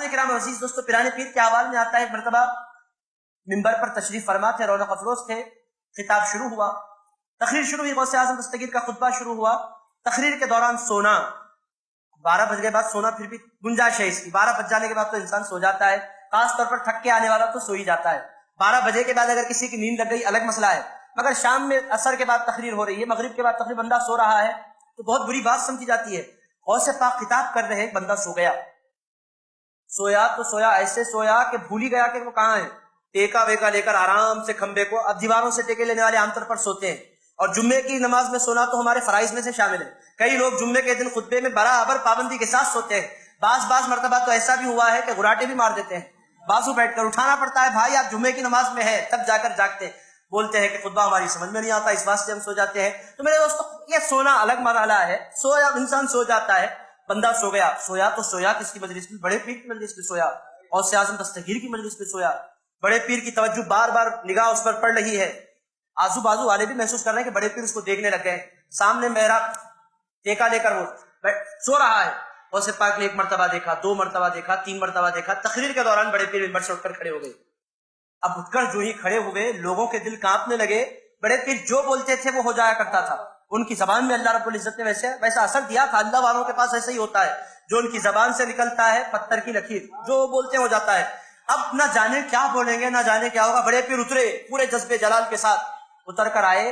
کرام عزیز دوستو، پیرانے پیر کے احوال میں آتا ہے ایک مرتبہ منبر پر تشریف فرما تھے، رونق افروز تھے، خطاب شروع ہوا، تقریر شروع ہوئی، غوث اعظم دستگیر کا خطبہ شروع ہوا۔ تقریر کے دوران سونا، 12 بج کے بعد سونا پھر بھی گنجائش ہے اس کی، 12 بج جانے کے بعد تو انسان سو جاتا ہے، خاص طور پر تھک کے آنے والا تو سو ہی جاتا ہے۔ 12 بجے کے بعد اگر کسی کی نیند لگ گئی الگ مسئلہ ہے، مگر شام میں عصر کے بعد تقریر ہو رہی ہے، مغرب کے بعد تقریر، بندہ سو رہا ہے تو بہت بری بات سمجھی جاتی ہے۔ غوث پاک خطاب کر رہے، بندہ سو گیا، سویا تو سویا، ایسے سویا کہ بھول ہی گیا کہ وہ کہاں ہے، ٹیکا ویکا لے کر آرام سے کھمبے کو، اب دیواروں سے ٹیکے لینے والے عام طور پر سوتے ہیں، اور جمعے کی نماز میں سونا تو ہمارے فرائض میں سے شامل ہے۔ کئی لوگ جمعے کے دن خطبے میں برابر پابندی کے ساتھ سوتے ہیں، بعض مرتبہ تو ایسا بھی ہوا ہے کہ غراٹے بھی مار دیتے ہیں، بازو بیٹھ کر اٹھانا پڑتا ہے، بھائی آپ جمعے کی نماز میں ہے، تب جا کر جاگتے ہیں، بولتے ہیں کہ خطبہ ہماری سمجھ میں نہیں آتا، اس واسطے ہم سو جاتے ہیں۔ تو میرے دوستو، یہ سونا الگ مرحلہ ہے، سویا انسان سو جاتا ہے، بندہ سو گیا، سویا تو سویا کس کی مجلس میں؟ بڑے پیر کی مجلس میں سویا، غوث اعظم دستگیر کی مجلس میں سویا۔ بڑے پیر کی توجہ بار بار نگاہ اس پر پڑ رہی ہے، آزو بازو والے بھی محسوس کر رہے ہیں کہ بڑے پیر اس کو دیکھنے لگ گئے، سامنے میرا ٹیکا لے کر وہ سو رہا ہے۔ غوث پاک نے 1 مرتبہ دیکھا، 2 مرتبہ دیکھا، 3 مرتبہ دیکھا، تقریر کے دوران بڑے پیر منبر سے اٹھ کر کھڑے ہو گئے۔ اب اٹھ کر جو ہی کھڑے ہوئے، لوگوں کے دل کانپنے لگے۔ بڑے پیر جو بولتے تھے وہ ہو جایا کرتا تھا، ان کی زبان میں اللہ رب العزت نے ویسا اثر دیا تھا، اللہ والوں کے پاس ایسا ہی ہوتا ہے، جو ان کی زبان سے نکلتا ہے پتھر کی لکیر، جو بولتے ہو جاتا ہے۔ اب نہ جانے کیا بولیں گے، نہ جانے کیا ہوگا، بڑے پیر اترے پورے جذبے جلال کے ساتھ، اتر کر آئے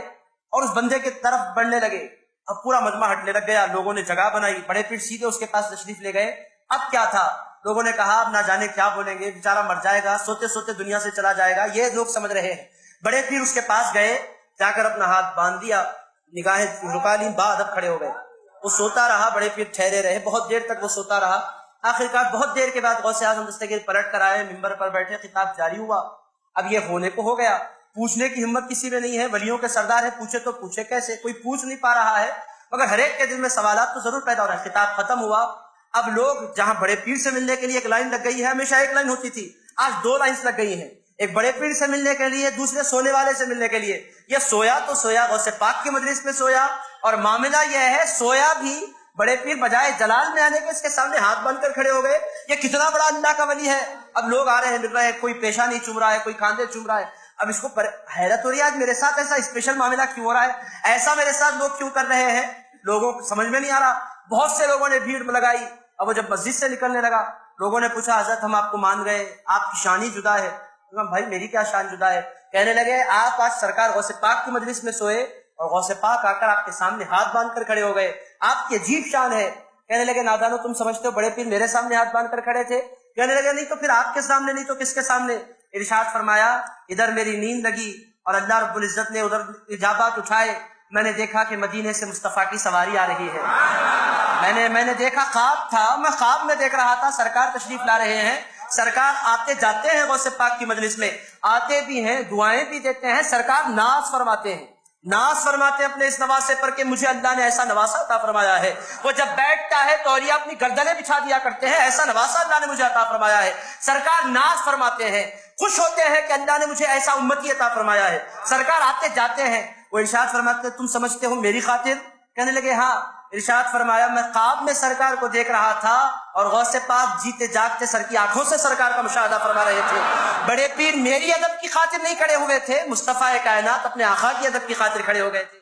اور اس بندے کی طرف بڑھنے لگے۔ اب پورا مجمع ہٹنے لگ گیا، لوگوں نے جگہ بنائی، بڑے پیر سیدھے اس کے پاس تشریف لے گئے۔ اب کیا تھا، لوگوں نے کہا اب نہ جانے کیا بولیں گے، بیچارہ مر جائے گا، سوتے سوتے دنیا سے چلا جائے گا، یہ لوگ سمجھ رہے ہیں۔ بڑے پیر اس کے پاس گئے، جا کر اپنا ہاتھ باندھ دیا، نگاہیں رکا لی، بعد کھڑے ہو گئے۔ وہ سوتا رہا، بڑے پیر ٹھہرے رہے، بہت دیر تک وہ سوتا رہا۔ آخرکار بہت دیر کے بعد غوث اعظم دستگیر پلٹ کر آئے، منبر پر بیٹھے، خطاب جاری ہوا۔ اب یہ ہونے کو ہو گیا، پوچھنے کی ہمت کسی میں نہیں ہے، ولیوں کے سردار ہے، پوچھے تو پوچھے کیسے، کوئی پوچھ نہیں پا رہا ہے، مگر ہر ایک کے دل میں سوالات تو ضرور پیدا ہو رہے ہیں۔ خطاب ختم ہوا، اب لوگ جہاں بڑے پیر سے ملنے کے لیے ایک لائن لگ گئی ہے، ہمیشہ ایک لائن ہوتی تھی، آج 2 لائنز لگ گئی ہیں، ایک بڑے پیر سے ملنے کے لیے، دوسرے سونے والے سے ملنے کے لیے۔ یہ سویا تو سویا، غوث پاک کی مجلس میں سویا، اور معاملہ یہ ہے سویا بھی بڑے پیر بجائے جلال میں آنے کے اس کے سامنے ہاتھ بن کر کھڑے ہو گئے۔ یہ کتنا بڑا اللہ کا ولی ہے۔ اب لوگ آ رہے ہیں، مل رہے ہیں، کوئی پیشہ نہیں چوم رہا ہے، کوئی کاندھے چوم رہا ہے۔ اب اس کو حیرت ہو رہی ہے، آج میرے ساتھ ایسا اسپیشل معاملہ کیوں ہو رہا ہے، ایسا میرے ساتھ لوگ کیوں کر رہے ہیں، لوگوں کو سمجھ میں نہیں آ رہا۔ بہت سے لوگوں نے بھیڑ لگائی۔ اب وہ جب مسجد سے نکلنے لگا، لوگوں نے پوچھا حضرت ہم آپ کو مان گئے، آپ کی شان ہی جدا ہے۔ بھائی میری کیا شان جدا ہے؟ کہنے لگے آپ آج سرکار غوث پاک کی مجلس میں سوئے اور غوث پاک آ کر آپ کے سامنے ہاتھ باندھ کر کھڑے ہو گئے، آپ کی عجیب شان ہے۔ کہنے لگے نادانو تم سمجھتے ہو بڑے پیر میرے سامنے ہاتھ باندھ کر کھڑے تھے؟ کہنے لگے نہیں تو پھر آپ کے سامنے نہیں تو کس کے سامنے؟ ارشاد فرمایا ادھر میری نیند لگی اور اللہ رب العزت نے ادھر اجابات اٹھائے، میں نے دیکھا کہ مدینے سے مصطفیٰ کی سواری آ رہی ہے، میں نے دیکھا، خواب تھا، میں خواب میں دیکھ رہا تھا سرکار تشریف لا رہے ہیں، سرکار آتے جاتے ہیں غوث پاک کی مجلس میں، آتے بھی ہیں، دعائیں بھی دیتے ہیں، سرکار ناز فرماتے ہیں، ناز فرماتے ہیں اپنے اس نواسے پر کہ مجھے اللہ نے ایسا نواسا عطا فرمایا ہے۔ وہ جب بیٹھتا ہے تو اولیاء اپنی گردنیں بچھا دیا کرتے ہیں، ایسا نواسا اللہ نے مجھے عطا فرمایا ہے۔ سرکار ناز فرماتے ہیں، خوش ہوتے ہیں کہ اللہ نے مجھے ایسا امتی عطا فرمایا ہے۔ سرکار آتے جاتے ہیں، وہ ارشاد فرماتے ہیں تم سمجھتے ہو میری خاطر؟ کہنے لگے ہاں۔ ارشاد فرمایا میں خواب میں سرکار کو دیکھ رہا تھا اور غوث پاک جیتے جاگتے سر کی آنکھوں سے سرکار کا مشاہدہ فرما رہے تھے۔ بڑے پیر میری ادب کی خاطر نہیں کھڑے ہوئے تھے، مصطفیٰ کائنات اپنے آقا کی ادب کی خاطر کھڑے ہو گئے تھے۔